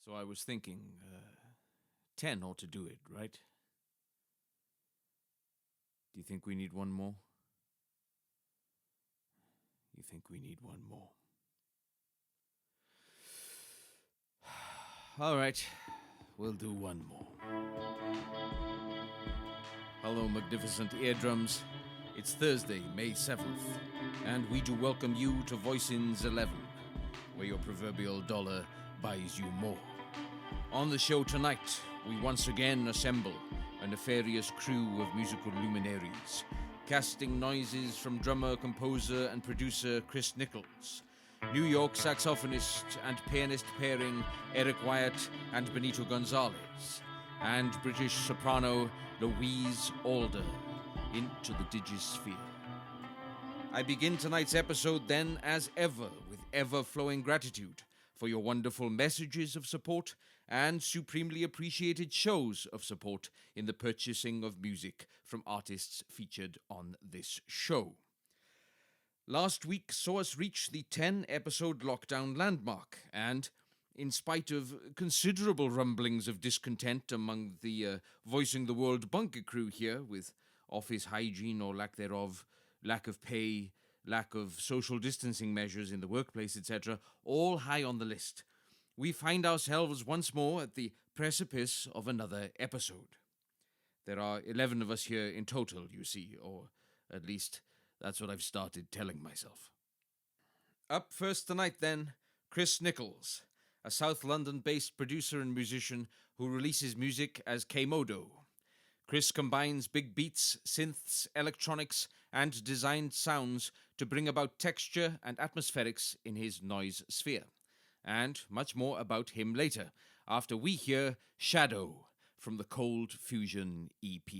So I was thinking, 10 ought to do it, right? Do you think we need one more? You think we need one more? All right, we'll do one more. Hello, magnificent eardrums. It's Thursday, May 7th, and we do welcome you to Voicin's 11, where your proverbial dollar buys you more. On the show tonight, we once again assemble a nefarious crew of musical luminaries, casting noises from drummer, composer, and producer Chris Nickolls, New York saxophonist and pianist pairing Eric Wyatt and Benito Gonzalez, and British soprano Louise Alder into the digisphere. I begin tonight's episode then, as ever, with ever-flowing gratitude for your wonderful messages of support and supremely appreciated shows of support in the purchasing of music from artists featured on this show. Last week saw us reach the 10-episode lockdown landmark, and in spite of considerable rumblings of discontent among the Voicing the World bunker crew here, with office hygiene or lack thereof, lack of pay, lack of social distancing measures in the workplace, etc., all high on the list, we find ourselves once more at the precipice of another episode. There are 11 of us here in total, you see, or at least that's what I've started telling myself. Up first tonight, then, Chris Nickolls, a South London-based producer and musician who releases music as Kmodo. Chris combines big beats, synths, electronics, and designed sounds to bring about texture and atmospherics in his noise sphere. And much more about him later, after we hear Shadow from the Cold Fusion EP.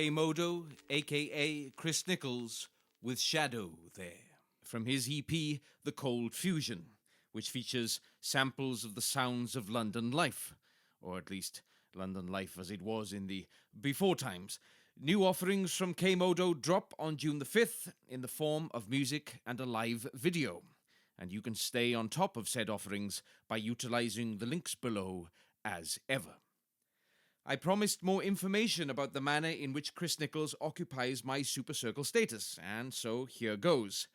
Kmodo, aka Chris Nickolls, with Shadow there, from his EP, The Cold Fusion, which features samples of the sounds of London life, or at least London life as it was in the before times. New offerings from Kmodo drop on June the 5th in the form of music and a live video, and you can stay on top of said offerings by utilizing the links below as ever. I promised more information about the manner in which Chris Nickolls occupies my Super Circle status, and so here goes.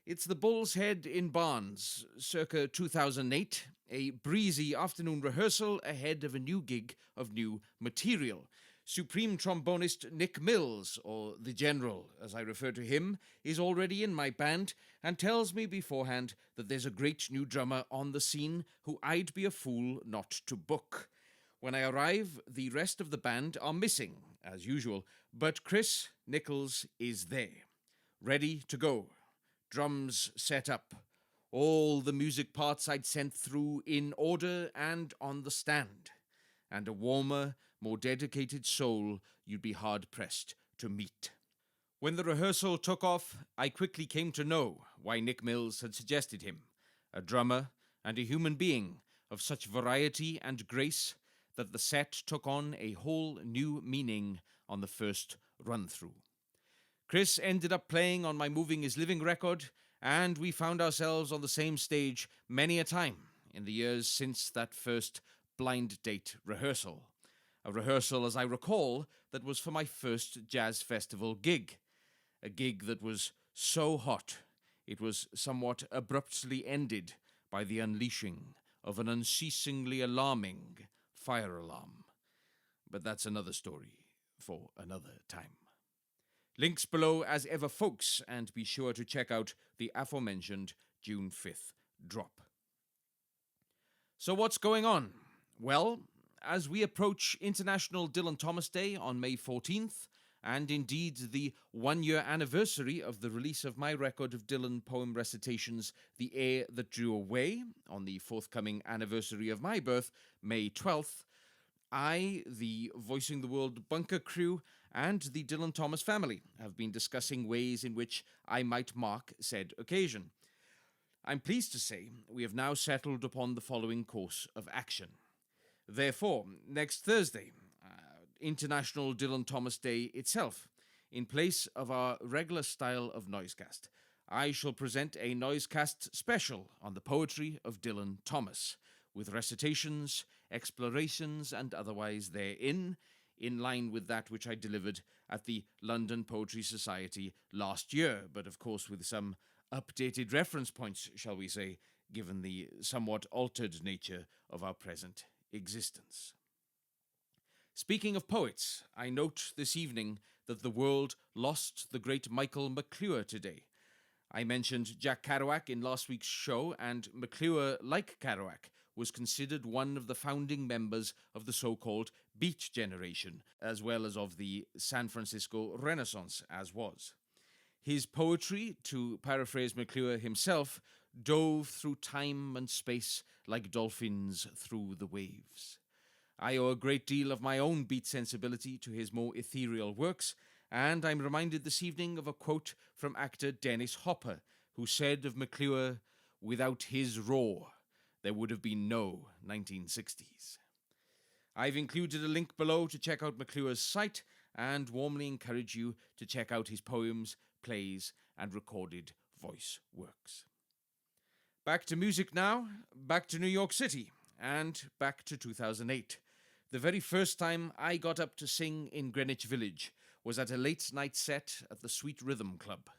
It's the Bull's Head in Barnes, circa 2008, a breezy afternoon rehearsal ahead of a new gig of new material. Supreme trombonist Nick Mills, or the General, as I refer to him, is already in my band and tells me beforehand that there's a great new drummer on the scene who I'd be a fool not to book. When I arrive, the rest of the band are missing, as usual, but Chris Nickolls is there, ready to go. Drums set up, all the music parts I'd sent through in order and on the stand, and a warmer, more dedicated soul you'd be hard-pressed to meet. When the rehearsal took off, I quickly came to know why Nick Mills had suggested him, a drummer and a human being of such variety and grace that the set took on a whole new meaning on the first run-through. Chris ended up playing on my Moving Is Living record, and we found ourselves on the same stage many a time in the years since that first blind date rehearsal. A rehearsal, as I recall, that was for my first jazz festival gig. A gig that was so hot, it was somewhat abruptly ended by the unleashing of an unceasingly alarming fire alarm. But that's another story for another time. Links below as ever, folks, and be sure to check out the aforementioned June 5th drop. So what's going on? Well, as we approach International Dylan Thomas Day on May 14th, and indeed the one-year anniversary of the release of my record of Dylan poem recitations, The Air That Drew Away, on the forthcoming anniversary of my birth, May 12th, I, the Voicing the World bunker crew, and the Dylan Thomas family have been discussing ways in which I might mark said occasion. I'm pleased to say we have now settled upon the following course of action. Therefore, next Thursday, International Dylan Thomas Day itself, in place of our regular style of Noisecast, I shall present a Noisecast special on the poetry of Dylan Thomas, with recitations, explorations, and otherwise therein, in line with that which I delivered at the London Poetry Society last year, but of course with some updated reference points, shall we say, given the somewhat altered nature of our present existence. Speaking of poets, I note this evening that the world lost the great Michael McClure today. I mentioned Jack Kerouac in last week's show, and McClure, like Kerouac, was considered one of the founding members of the so-called Beat Generation, as well as of the San Francisco Renaissance, as was. His poetry, to paraphrase McClure himself, dove through time and space like dolphins through the waves. I owe a great deal of my own beat sensibility to his more ethereal works, and I'm reminded this evening of a quote from actor Dennis Hopper, who said of McClure, "Without his roar, there would have been no 1960s. I've included a link below to check out McClure's site, and warmly encourage you to check out his poems, plays, and recorded voice works. Back to music now, back to New York City, and back to 2008. The very first time I got up to sing in Greenwich Village was at a late night set at the Sweet Rhythm Club,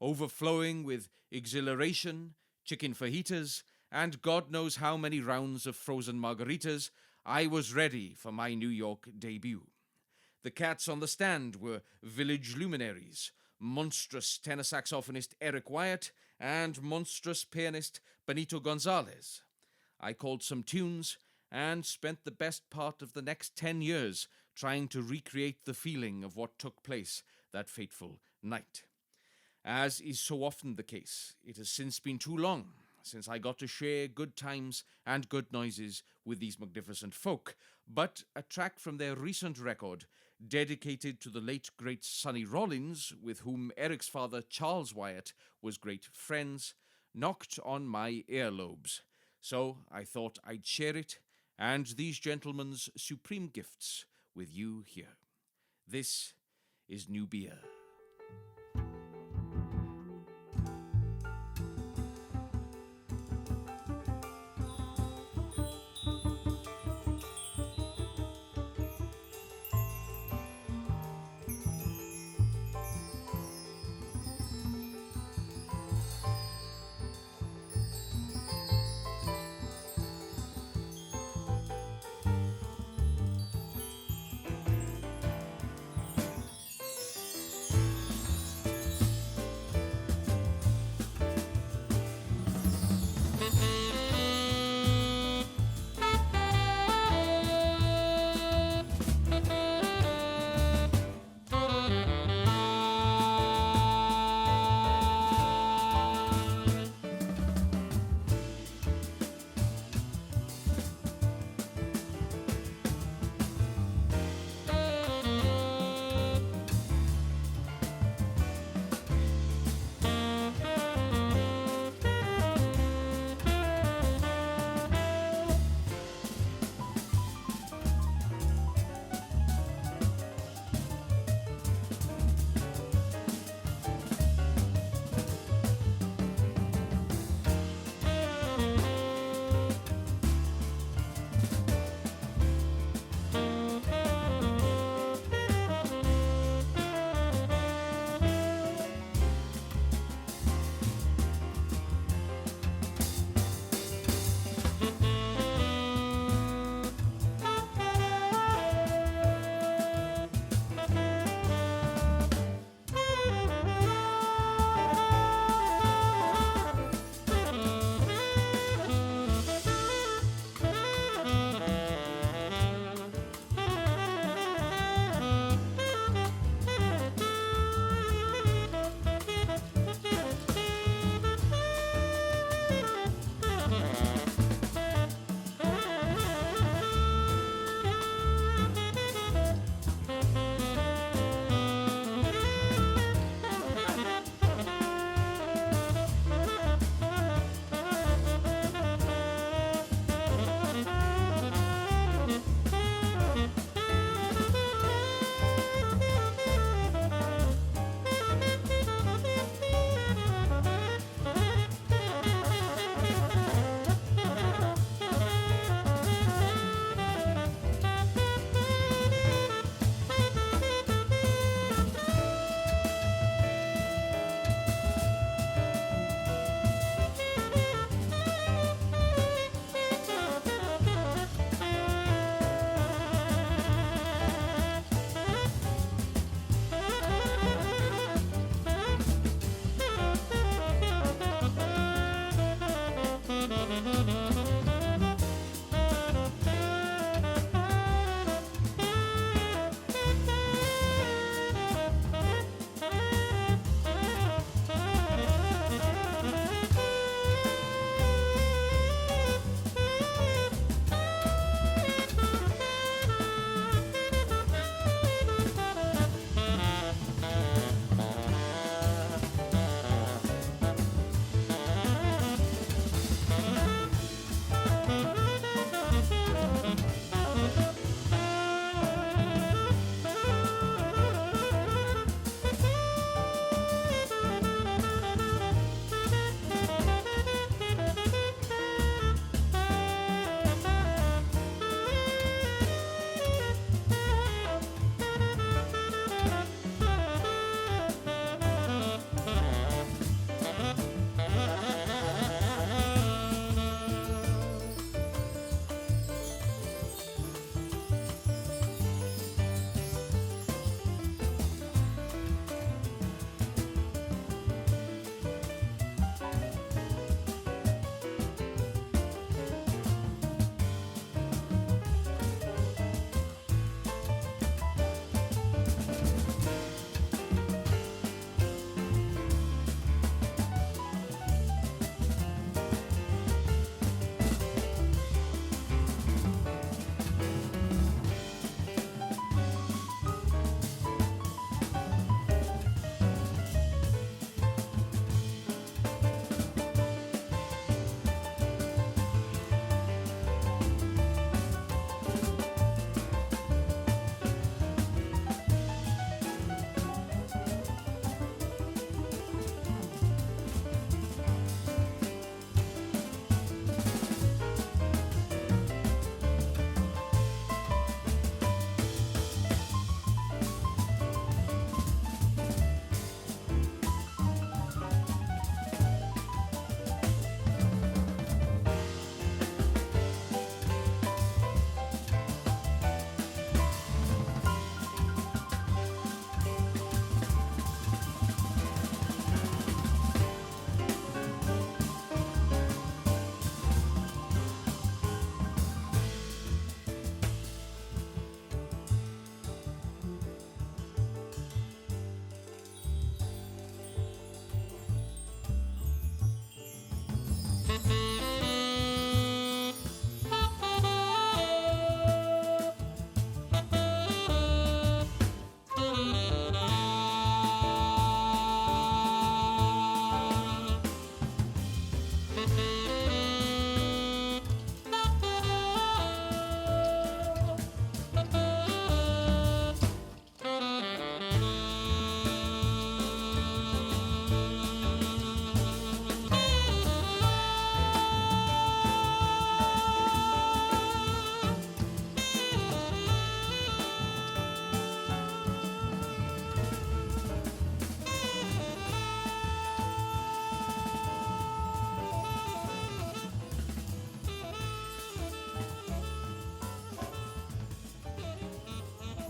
overflowing with exhilaration, chicken fajitas, and God knows how many rounds of frozen margaritas. I was ready for my New York debut. The cats on the stand were village luminaries, monstrous tenor saxophonist Eric Wyatt and monstrous pianist Benito Gonzalez. I called some tunes and spent the best part of the next 10 years trying to recreate the feeling of what took place that fateful night. As is so often the case, it has since been too long since I got to share good times and good noises with these magnificent folk, but a track from their recent record dedicated to the late great Sonny Rollins, with whom Eric's father, Charles Wyatt, was great friends, knocked on my earlobes. So I thought I'd share it and these gentlemen's supreme gifts with you here. This is Nubia.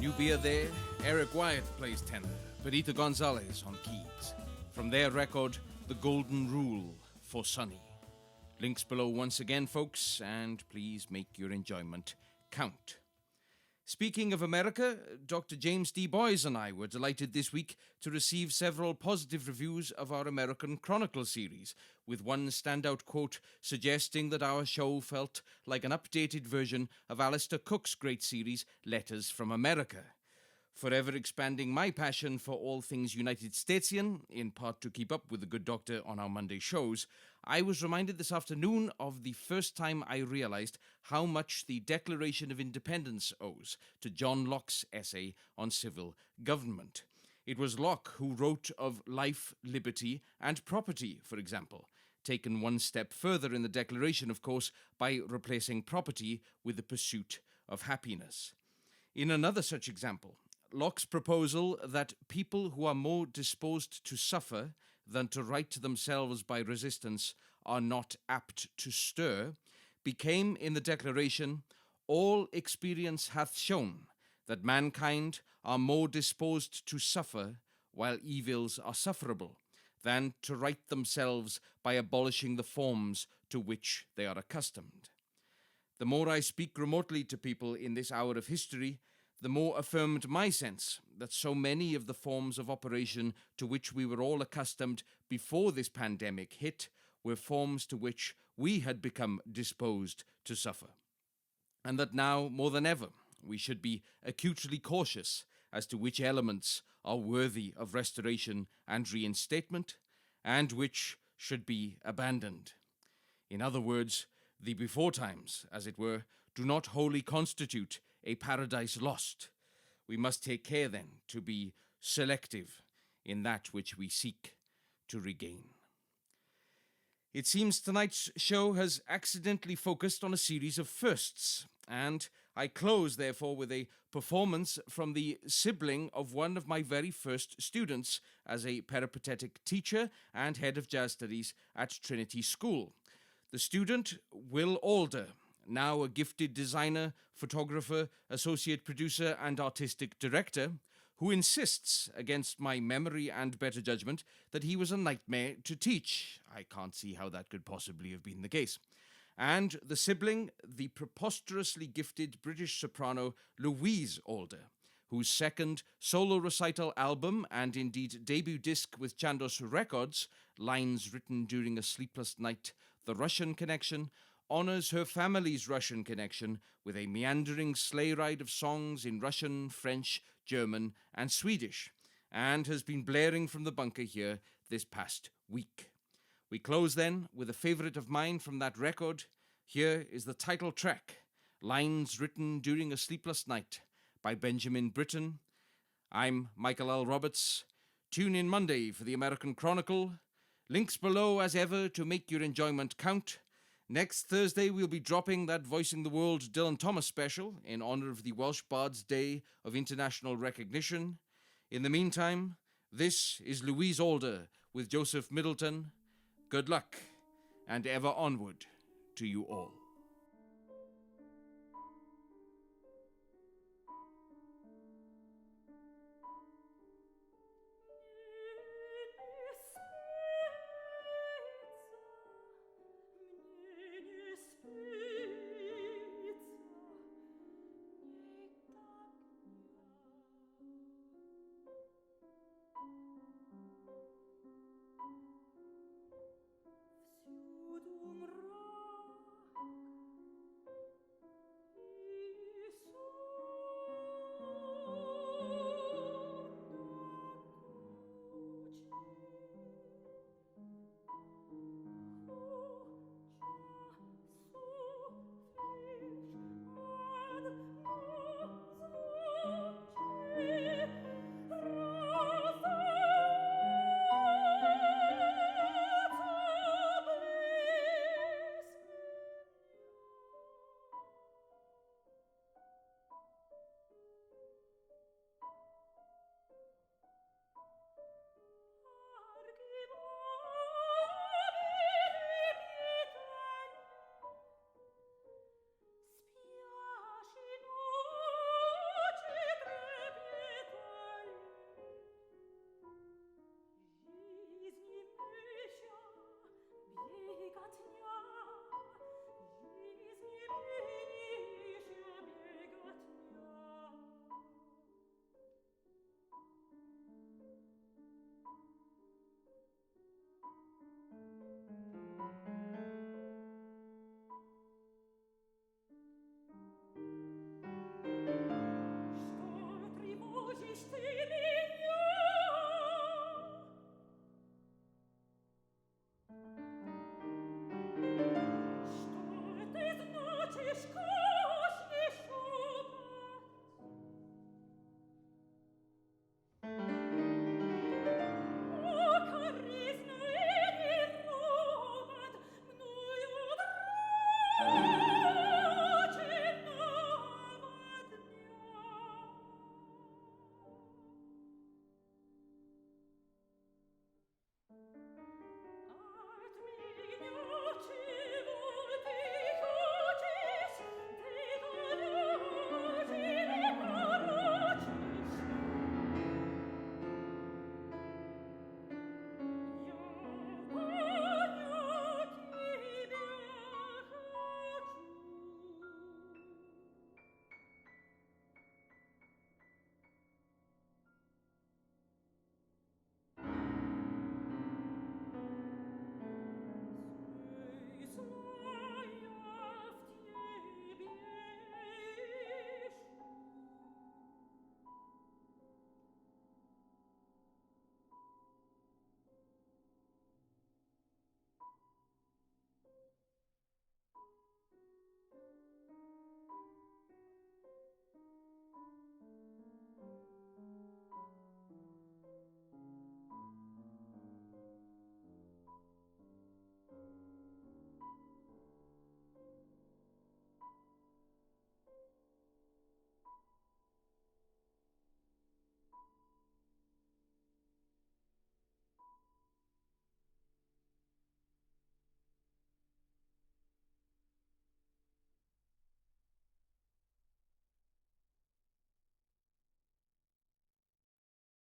Nubia there, Eric Wyatt plays tenor, Benito Gonzalez on keys. From their record, The Golden Rule for Sonny. Links below once again, folks, and please make your enjoyment count. Speaking of America, Dr. James D. Boys and I were delighted this week to receive several positive reviews of our American Chronicle series, with one standout quote suggesting that our show felt like an updated version of Alistair Cook's great series, Letters from America. Forever expanding my passion for all things United Statesian, in part to keep up with the good doctor on our Monday shows, I was reminded this afternoon of the first time I realized how much the Declaration of Independence owes to John Locke's essay on civil government. It was Locke who wrote of life, liberty, and property, for example, taken one step further in the Declaration, of course, by replacing property with the pursuit of happiness. In another such example, Locke's proposal that people who are more disposed to suffer than to right themselves by resistance are not apt to stir, became in the Declaration, all experience hath shown that mankind are more disposed to suffer while evils are sufferable, than to right themselves by abolishing the forms to which they are accustomed. The more I speak remotely to people in this hour of history, the more affirmed my sense that so many of the forms of operation to which we were all accustomed before this pandemic hit were forms to which we had become disposed to suffer. And that now, more than ever, we should be acutely cautious as to which elements are worthy of restoration and reinstatement, and which should be abandoned. In other words, the before times, as it were, do not wholly constitute a paradise lost. We must take care, then, to be selective in that which we seek to regain. It seems tonight's show has accidentally focused on a series of firsts, and I close, therefore, with a performance from the sibling of one of my very first students as a peripatetic teacher and head of jazz studies at Trinity School. The student, Will Alder, now a gifted designer, photographer, associate producer, and artistic director, who insists, against my memory and better judgment, that he was a nightmare to teach. I can't see how that could possibly have been the case. And the sibling, the preposterously gifted British soprano Louise Alder, whose second solo recital album, and indeed debut disc with Chandos Records, Lines Written During a Sleepless Night, The Russian Connection, honors her family's Russian connection with a meandering sleigh ride of songs in Russian, French, German, and Swedish, and has been blaring from the bunker here this past week. We close then with a favorite of mine from that record. Here is the title track, Lines Written During a Sleepless Night, by Benjamin Britten. I'm Michael L. Roberts. Tune in Monday for the American Chronicle. Links below as ever to make your enjoyment count. Next Thursday, we'll be dropping that Voicing the World Dylan Thomas special in honor of the Welsh Bard's Day of International Recognition. In the meantime, this is Louise Alder with Joseph Middleton. Good luck, and ever onward to you all.